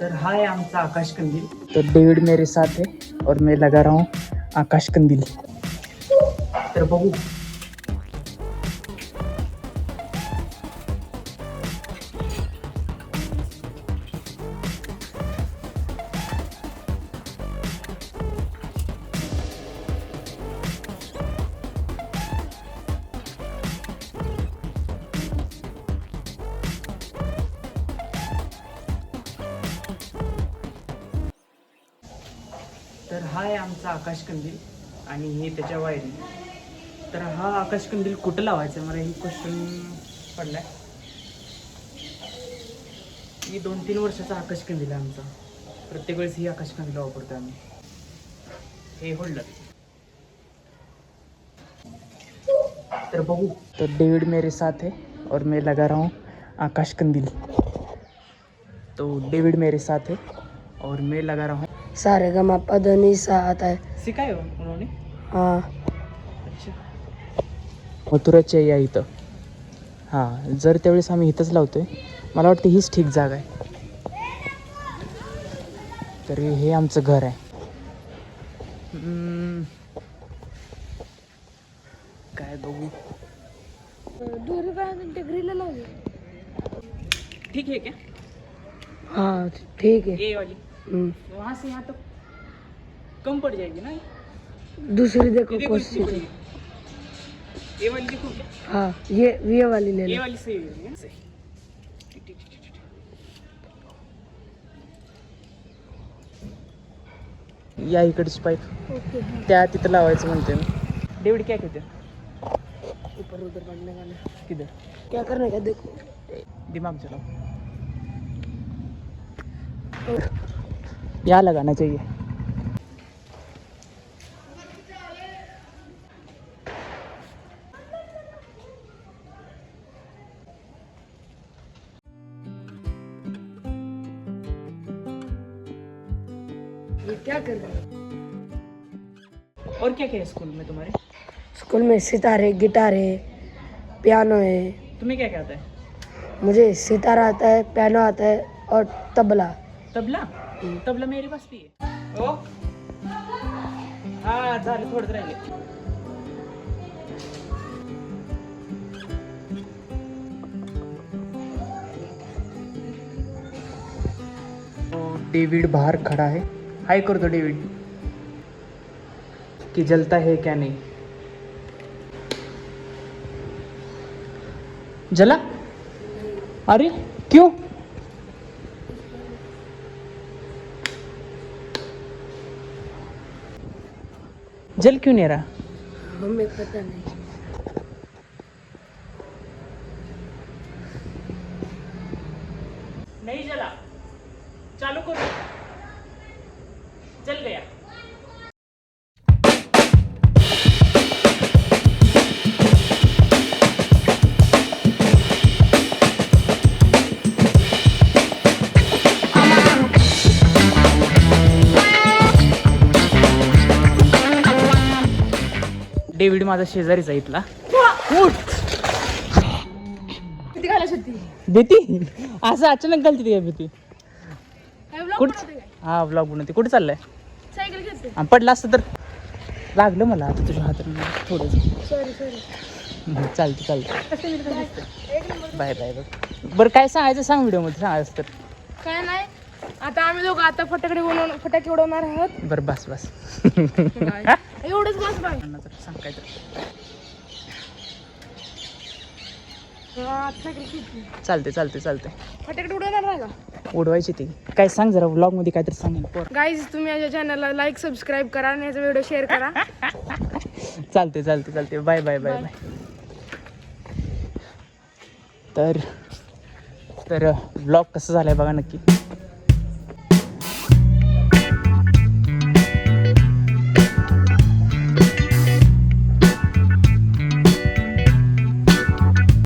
तर हाय आमचा आकाश कंदील. तो डेविड मेरे साथ है और मैं लगा रहा हूँ आकाश कंदील. तर बघू. तर हाय आमचा आकाश कंदील आणि हे त्याच्या वायरी. तर हा आकाश कंदील कुठं लावायचा मला ही क्वेश्चन पडलाय. ही 2-3 वर्षाचा आकाश कंदील आहे आमचा. प्रत्येक वेळेस ही आकाश कंदील वापरतो आम्ही. हे होल्डर. तर बघू. तो डेविड मेरे साथ है और मैं लगा रहा हूँ आकाश कंदील. तो डेविड मेरे साथ है और मैं लगा रहा हूँ. सारे गमा पधनी सा आता है. सिखाया उन्होंने. हाँ. अच्छा. मथुराच्या या इथं. हां, जर त्यावेळेस आम्ही इथंच लावतोय. मला वाटतं हीच ठीक जागा आहे. तर हे आमचं घर आहे. काय बघू. ठीक है क्या? हाँ ठीक है. ये वाली वहाँ से यहाँ तक कम पड़ जाएगी ना. दूसरी देखो ये देखो कोशिश. इतनी बड़ी. ये वाली देखो क्या. हाँ ये वाली ले ये लो. वाली सही है. सही. या इकडची पाईप त्या तिथं लावायचं म्हणते मी. डेविड क्या कहते हैं? ऊपर उधर बढ़ने वाला. किधर? क्या करने का देखो. दिमाग चलाओ. यहाँ लगाना चाहिए. ये क्या कर रहे हो? और क्या क्या है स्कूल में तुम्हारे? स्कूल में सितार है, गिटार है, पियानो है. तुम्हें क्या क्या आता है? मुझे सितार आता है, पियानो आता है और तबला. तबला. तबला मेरे पास भी है. ओ हाँ झालं थोडंच राहिले. डेविड बाहर खड़ा है. हाय कर दो डेविड. कि जलता है क्या नहीं. जला. अरे क्यों? जल क्यों नहीं रहा? हमें पता नहीं. नहीं जला. चालू करो. जल गया. डेविड माझा शेजारीच आहे इथला. उठ. किती घालायची होती? भीती असं अचानक घालते ती भीती. कुठं? हा ब्लॉग बनवते. कुठे चाललाय? सायकल घेते. पडला असतं तर लागलं मला आता तुझ्या हाताने थोडंसं. सॉरी. चालते. Bye bye bye. बरं काय सांगायचं सांग व्हिडिओमध्ये सांगायचं तर. काय नाही. आता आम्ही लोक आता फटाके उडवणार आहोत. बरं बस बस. एवढंच बस बाय. सांग काय तर. चालते. फटाके उडवणार नाही का? उडवायची ती. काय सांग जरा व्लॉगमध्ये काहीतरी सांगेल पोर. गाईज तुम्ही माझ्या चॅनलला लाईक सबस्क्राईब करा आणि याचा व्हिडिओ शेअर करा. चालते. बाय. तर व्लॉग कसं झालंय बघा नक्की.